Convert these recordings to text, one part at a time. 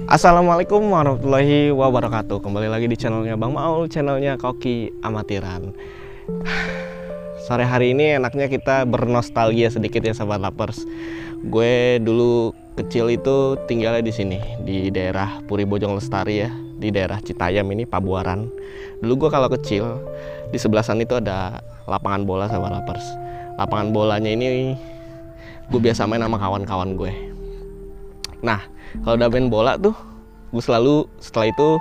Assalamualaikum warahmatullahi wabarakatuh. Kembali lagi di channelnya Bang Maul, channelnya Koki Amatiran. Sore hari ini enaknya kita bernostalgia sedikit ya sahabat lapers. Gue dulu kecil itu tinggalnya di sini, di daerah Puri Bojong Lestari ya, di daerah Citayam ini, Pabuaran. Dulu gue kalau kecil di sebelah sana itu ada lapangan bola sahabat lapers. Lapangan bolanya ini gue biasa main sama kawan-kawan gue. Nah, kalau udah main bola tuh, gue selalu setelah itu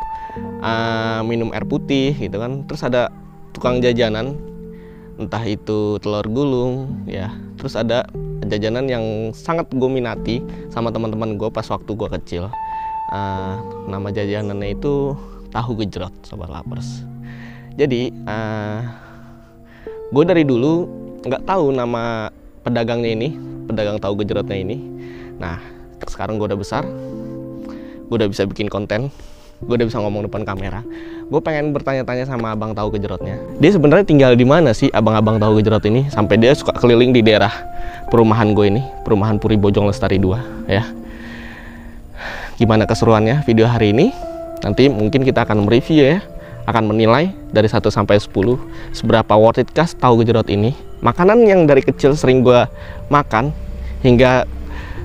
minum air putih gitu kan. Terus ada tukang jajanan, entah itu telur gulung ya. Terus ada jajanan yang sangat gue minati sama teman-teman gue pas waktu gue kecil. Nama jajanannya itu tahu gejrot, sobat lapers. Jadi gue dari dulu nggak tahu nama pedagangnya ini, pedagang tahu gejrotnya ini. Nah, sekarang gue udah besar, gue udah bisa bikin konten, gue udah bisa ngomong depan kamera. Gue pengen bertanya-tanya sama abang tahu gejrotnya. Dia sebenarnya tinggal di mana sih abang-abang tahu gejrot ini? Sampai dia suka keliling di daerah perumahan gue ini, perumahan Puri Bojong Lestari 2 ya. Gimana keseruannya video hari ini? Nanti mungkin kita akan mereview ya, akan menilai dari 1 sampai 10 seberapa worth it kah tahu gejrot ini. Makanan yang dari kecil sering gue makan hingga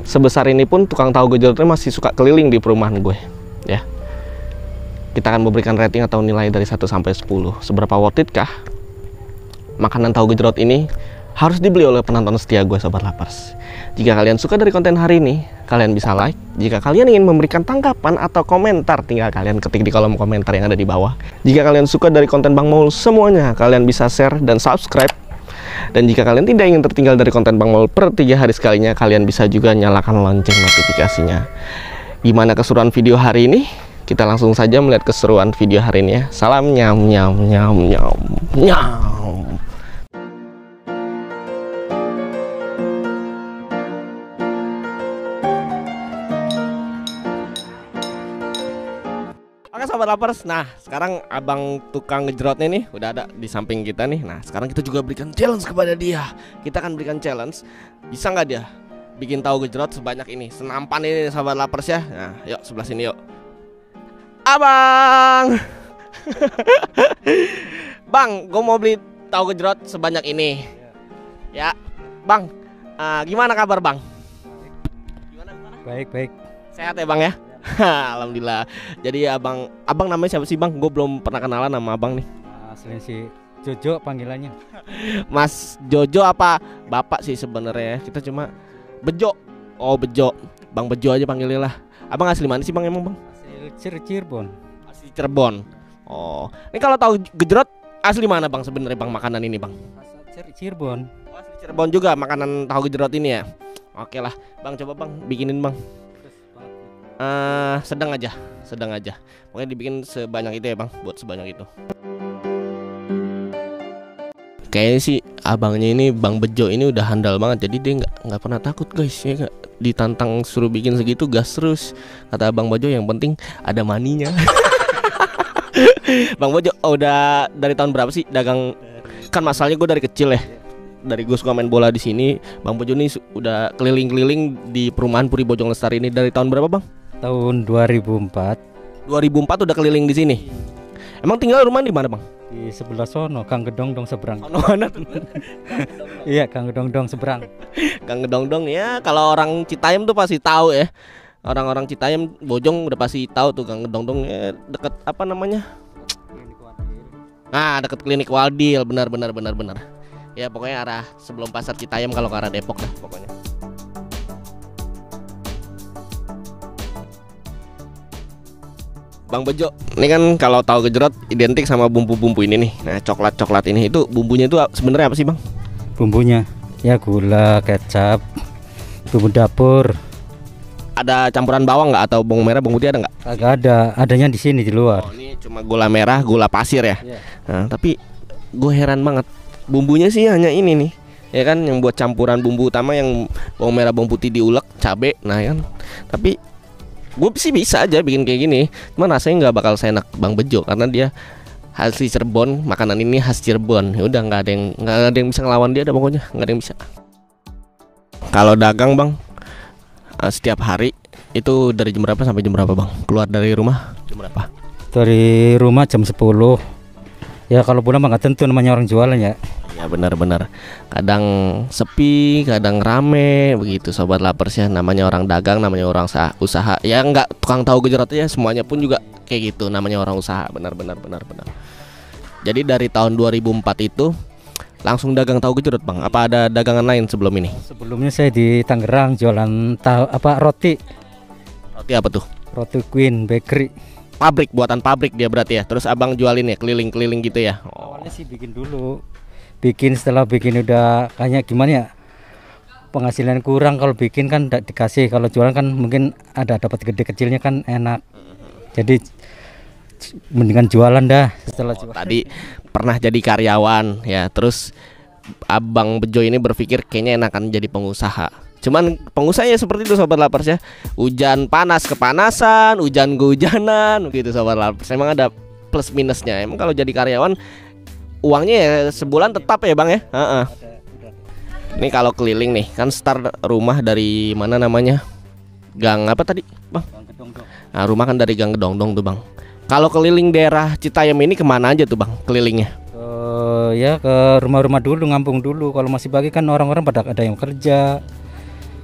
sebesar ini pun tukang tahu gejrotnya masih suka keliling di perumahan gue ya. Kita akan memberikan rating atau nilai dari 1 sampai 10 seberapa worth it kah makanan tahu gejrot ini harus dibeli oleh penonton setia gue sobat lapers. Jika kalian suka dari konten hari ini, kalian bisa like. Jika kalian ingin memberikan tanggapan atau komentar, tinggal kalian ketik di kolom komentar yang ada di bawah. Jika kalian suka dari konten Bang Maul semuanya, kalian bisa share dan subscribe. Dan jika kalian tidak ingin tertinggal dari konten Bang Maul per 3 hari sekalinya, kalian bisa juga nyalakan lonceng notifikasinya. Gimana keseruan video hari ini? Kita langsung saja melihat keseruan video hari ini ya. Salam nyam nyam nyam nyam nyam. Oke sobat lapers, nah sekarang abang tukang ngejrotnya nih udah ada di samping kita nih. Nah sekarang kita juga berikan challenge kepada dia. Kita akan berikan challenge, bisa nggak dia bikin tahu gejrot sebanyak ini, senampan ini sahabat lapers ya. Nah yuk sebelah sini yuk abang. Bang, gue mau beli tahu gejrot sebanyak ini ya bang. Gimana kabar bang? Gimana? Baik. Sehat ya bang ya? Alhamdulillah. Jadi abang namanya siapa sih bang? Gue belum pernah kenalan sama abang nih. Aslinya si Jojo panggilannya. Mas Jojo apa bapak sih sebenarnya? Kita cuma Bejo. Oh Bejo, Bang Bejo aja panggilnya lah. Abang asli mana sih bang emang bang? Asli Cirebon. Asli Cirebon. Oh, ini kalau tahu gejrot asli mana bang sebenarnya bang makanan ini bang? Cirebon. Oh, asli Cirebon juga makanan tahu gejrot ini ya. Oke lah, bang coba bang bikinin bang. Sedang aja. Pokoknya dibikin sebanyak itu ya bang, buat sebanyak itu. Kayaknya sih abangnya ini Bang Bejo ini udah handal banget, jadi dia nggak pernah takut guys ya. Gak ditantang suruh bikin segitu gas terus. Kata Bang Bejo yang penting ada maninya. Bang Bejo udah dari tahun berapa sih dagang? Kan masalahnya gue dari kecil ya. Dari gue suka main bola di sini, Bang Bejo nih udah keliling-keliling di perumahan Puri Bojong Lestari ini dari tahun berapa bang? Tahun 2004. 2004 udah keliling di sini. Emang tinggal rumah di mana bang? Di sebelah sono, Kang Gedongdong seberang. Sono mana tuh? Iya, Kang Gedongdong seberang. Kang Gedongdong ya, kalau orang Citayam tuh pasti tahu ya. Orang-orang Citayam Bojong udah pasti tahu tuh Kang Gedongdong ya, deket apa namanya? Nah, deket klinik Waldil, benar. Ya pokoknya arah sebelum pasar Citayam kalau ke arah Depok dah pokoknya. Bang Bejo, ini kan kalau tahu gejrot identik sama bumbu-bumbu ini nih. Nah, coklat ini itu bumbunya itu sebenarnya apa sih, Bang? Bumbunya ya gula, kecap, bumbu dapur. Ada campuran bawang nggak atau bawang merah, bawang putih ada nggak? Agak ada, adanya di sini di luar. Oh, ini cuma gula merah, gula pasir ya. Yeah. Nah, tapi gue heran banget. Bumbunya sih hanya ini nih. Ya kan yang buat campuran bumbu utama yang bawang merah, bawang putih diulek, cabe. Nah, kan. Tapi gue sih bisa aja bikin kayak gini, cuman rasanya nggak bakal seenak Bang Bejo karena dia asli Cirebon, makanan ini khas Cirebon. Ya udah nggak ada yang bisa ngelawan dia, ada pokoknya nggak ada yang bisa. Kalau dagang bang, setiap hari Itu dari jam berapa sampai jam berapa bang? Keluar dari rumah jam berapa? Dari rumah jam 10. Ya kalau pulang mah nggak tentu, namanya orang jualan ya. Ya benar-benar. Kadang sepi, kadang rame begitu sobat lapers ya. Namanya orang dagang, namanya orang usaha. Ya nggak tukang tahu gejrot ya, semuanya pun juga kayak gitu. Namanya orang usaha. Benar-benar. Jadi dari tahun 2004 itu langsung dagang tahu gejrot bang. Apa ada dagangan lain sebelum ini? Sebelumnya saya di Tangerang jualan roti. Roti apa tuh? Roti Queen Bakery. Pabrik, buatan pabrik dia berarti ya. Terus abang jualin ya keliling-keliling gitu ya. Awalnya sih bikin dulu. Setelah bikin udah kayak gimana ya, penghasilan kurang, kalau bikin kan dikasih, kalau jualan kan mungkin ada dapat gede kecilnya kan enak. Jadi mendingan jualan dah setelah jualan. Tadi pernah jadi karyawan ya, terus abang Bejo ini berpikir kayaknya enakan jadi pengusaha. Cuman pengusaha ya seperti itu sobat lapers ya. Hujan panas kepanasan, hujan kehujanan gitu sobat lapers. Emang ada plus minusnya. Emang kalau jadi karyawan uangnya ya sebulan tetap ya bang ya. Ini kalau keliling nih kan start rumah dari mana namanya? Gang apa tadi bang? Nah rumah kan dari Gang Gedongdong tuh bang. Kalau keliling daerah Citayam ini kemana aja tuh bang kelilingnya? Ya ke rumah-rumah dulu, ngampung dulu. Kalau masih pagi kan orang-orang pada ada yang kerja.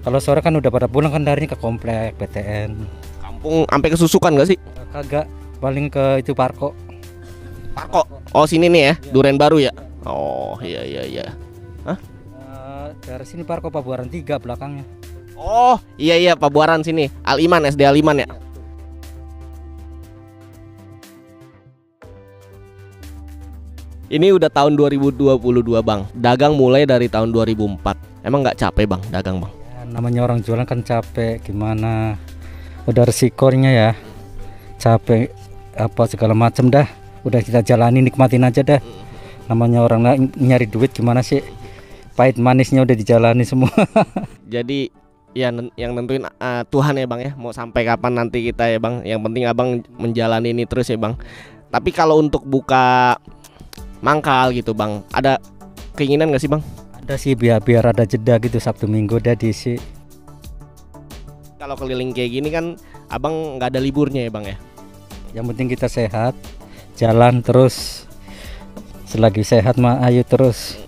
Kalau sore kan udah pada pulang kan, darinya ke komplek PTN. Kampung sampai kesusukan gak sih? Kagak, paling ke itu Parko. Parko. Oh sini nih ya, Duren Baru ya. Oh iya. Hah? Dari sini Parko Pabuaran 3 belakangnya. Oh iya Pabuaran sini. Al-Iman, SD Al-Iman ya. Ini udah tahun 2022 bang. Dagang mulai dari tahun 2004. Emang nggak capek bang dagang bang? Ya, namanya orang jualan kan capek, gimana? Udah resikonya ya. Capek apa segala macam dah. Udah kita jalani, nikmatin aja dah. Namanya orang nyari duit gimana sih? Pahit manisnya udah dijalani semua. Jadi ya yang nentuin Tuhan ya bang ya. Mau sampai kapan nanti kita ya bang. Yang penting abang menjalani ini terus ya bang. Tapi kalau untuk buka mangkal gitu bang, ada keinginan gak sih bang? Ada sih, biar ada jeda gitu, Sabtu Minggu udah diisi. Kalau keliling kayak gini kan abang nggak ada liburnya ya bang ya? Yang penting kita sehat, jalan terus. Selagi sehat mah ayo terus.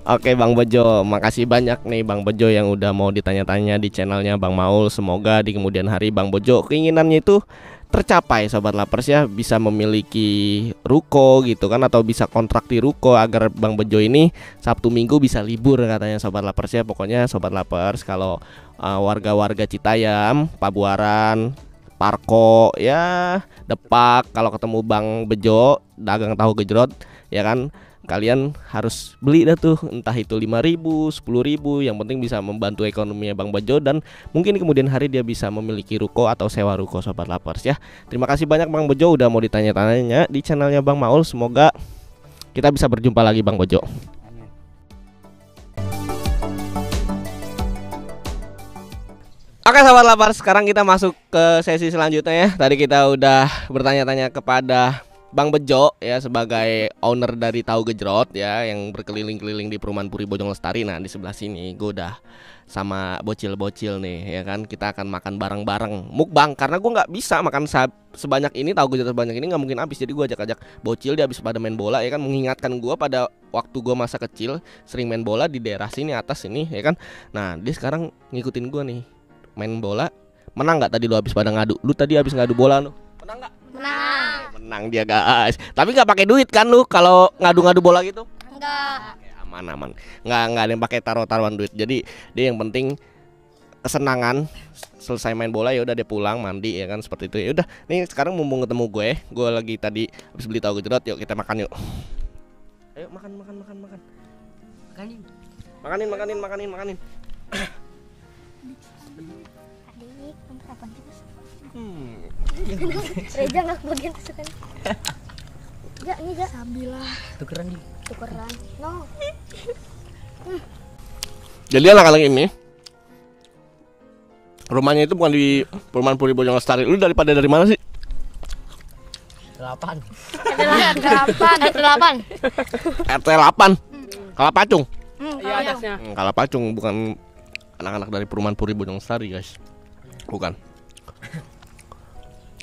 Oke Bang Bejo, makasih banyak nih Bang Bejo yang udah mau ditanya-tanya di channelnya Bang Maul. Semoga di kemudian hari Bang Bejo keinginannya itu tercapai sobat lapers ya, bisa memiliki ruko gitu kan, atau bisa kontrak di ruko agar Bang Bejo ini Sabtu Minggu bisa libur katanya sobat lapers ya. Pokoknya sobat lapers kalau warga-warga Citayam, Pabuaran, Parko ya, Depak, kalau ketemu Bang Bejo dagang tahu gejrot ya kan, kalian harus beli dah tuh, entah itu 5.000, 10.000, yang penting bisa membantu ekonominya Bang Bejo, dan mungkin kemudian hari dia bisa memiliki ruko atau sewa ruko sobat lapers ya. Terima kasih banyak Bang Bejo udah mau ditanya-tanya di channelnya Bang Maul. Semoga kita bisa berjumpa lagi Bang Bejo. Amin. Oke sobat lapers, sekarang kita masuk ke sesi selanjutnya ya. Tadi kita udah bertanya-tanya kepada Bang Bejo ya sebagai owner dari Tahu Gejrot ya, yang berkeliling-keliling di Perumahan Puri Bojong Lestari. Nah di sebelah sini gue udah sama bocil-bocil nih ya kan. Kita akan makan bareng-bareng mukbang, karena gue nggak bisa makan sebanyak ini, Tahu Gejrot sebanyak ini nggak mungkin habis. Jadi gue ajak-ajak bocil, dia habis pada main bola ya kan, mengingatkan gue pada waktu gue masa kecil sering main bola di daerah sini atas sini ya kan. Nah dia sekarang ngikutin gue nih main bola. Menang nggak tadi lu habis pada ngadu? Lu tadi habis ngadu bola lu menang nggak? Menang dia guys. Tapi nggak pakai duit kan lu kalau ngadu-ngadu bola gitu? Enggak. Aman. Nggak ada yang pakai taruhan duit. Jadi dia yang penting kesenangan. Selesai main bola ya udah dia pulang mandi ya kan, seperti itu. Ya udah, nih sekarang mumpung ketemu gue lagi tadi habis beli Tahu Gejrot, yuk kita makan yuk. Ayo makan. Makanin. Adik, nomor apa sih? Reja nggak bagian kesukaan. Ya, ini ya. Sabilah. Tukeran. No. Jadi anak-anak ini rumahnya itu bukan di Perumahan Puri Bojong Lestari. Lu dari mana sih? 8. RT 8. Kalapacung. Iya atasnya. Kalapacung bukan anak-anak dari perumahan Puri Bojong Lestari, guys. Bukan.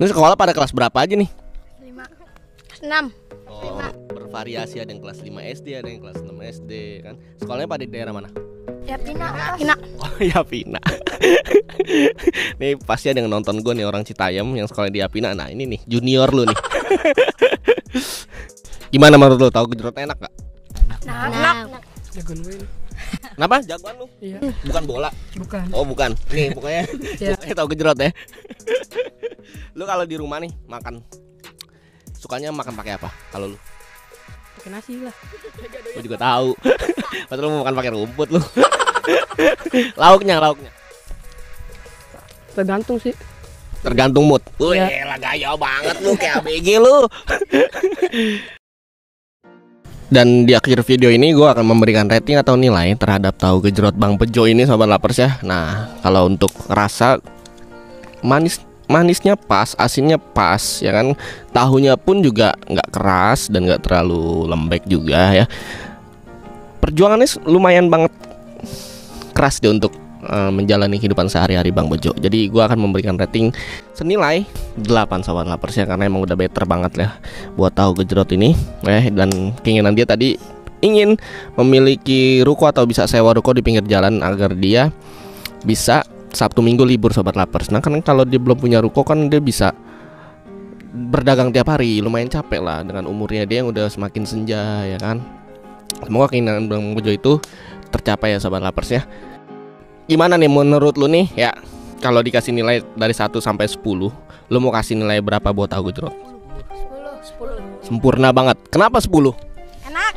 Ini sekolah pada kelas berapa aja nih? 5 6. Oh, bervariasi, ada yang kelas 5 SD, ada yang kelas 6 SD kan. Sekolahnya pada di daerah mana? Ya Pina. Oh ya Pina. Nih pasti ada yang nonton gue nih, orang Citayam yang sekolah di Apina. Nah ini nih junior lu nih. Gimana menurut lu, tahu gejrot enak gak? Enak. Jagoan gue ini. Kenapa? Jagoan lu? Iya. Bukan bola. Bukan. Oh bukan. Nih pokoknya Iya. pokoknya tahu gejrot ya. Lu kalau di rumah nih makan, sukanya makan pakai apa? Kalau lu? Pakai nasi lah. Gue juga tahu. Padahal lu mau makan pakai rumput lu. Lauknya. Tergantung sih. Tergantung mood. Wih, Iya. lah gaya banget lu kayak ABG lu. Dan di akhir video ini gue akan memberikan rating atau nilai terhadap tahu gejrot Bang Bejo ini, sobat lapers ya. Nah, kalau untuk rasa, manisnya pas, asinnya pas, ya kan. Tahunya pun juga nggak keras dan nggak terlalu lembek juga ya. Perjuangannya lumayan banget keras deh untuk menjalani kehidupan sehari-hari Bang Bejo. Jadi gue akan memberikan rating senilai 8 sobat lapers ya, karena emang udah better banget lah buat tahu gejrot ini. Dan keinginan dia tadi ingin memiliki ruko atau bisa sewa ruko di pinggir jalan agar dia bisa Sabtu Minggu libur sobat lapers. Nah kan kalau dia belum punya ruko kan dia bisa berdagang tiap hari, lumayan capek lah dengan umurnya dia yang udah semakin senja ya kan. Semoga keinginan Bang Bejo itu tercapai ya sobat lapers ya. Gimana nih menurut lu nih ya, kalau dikasih nilai dari 1 sampai 10, lu mau kasih nilai berapa buat tahu gejrot? 10. Sempurna banget. Kenapa 10? Enak.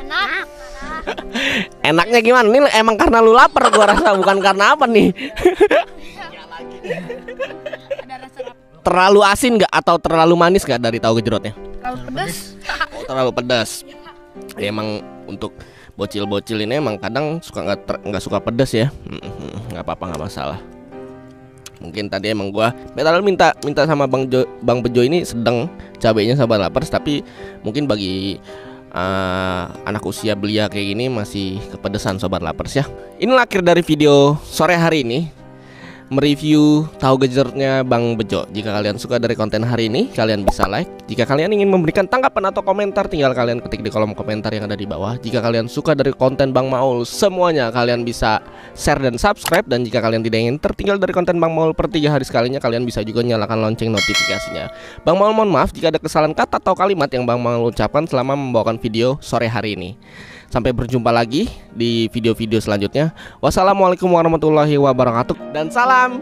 Enaknya gimana? Ini emang karena lu lapar gua rasa, bukan karena apa nih. Ada rasa Terlalu asin nggak atau terlalu manis nggak dari tahu gejrotnya? terlalu pedas. Oh, terlalu pedas. Ya, emang untuk bocil-bocil ini emang kadang suka nggak suka pedas ya. Nggak apa-apa, nggak masalah. Mungkin tadi emang gua minta sama Bang Bejo ini sedang cabenya sabar lapar, tapi mungkin bagi anak usia belia kayak gini masih kepedesan sobat lapers ya. Inilah akhir dari video sore hari ini, mereview tahu gejrotnya Bang Bejo. Jika kalian suka dari konten hari ini, kalian bisa like. Jika kalian ingin memberikan tanggapan atau komentar, tinggal kalian ketik di kolom komentar yang ada di bawah. Jika kalian suka dari konten Bang Maul, semuanya kalian bisa share dan subscribe. Dan jika kalian tidak ingin tertinggal dari konten Bang Maul per 3 hari sekalinya, kalian bisa juga nyalakan lonceng notifikasinya. Bang Maul mohon maaf jika ada kesalahan kata atau kalimat yang Bang Maul ucapkan selama membawakan video sore hari ini. Sampai berjumpa lagi di video-video selanjutnya. Wassalamualaikum warahmatullahi wabarakatuh dan salam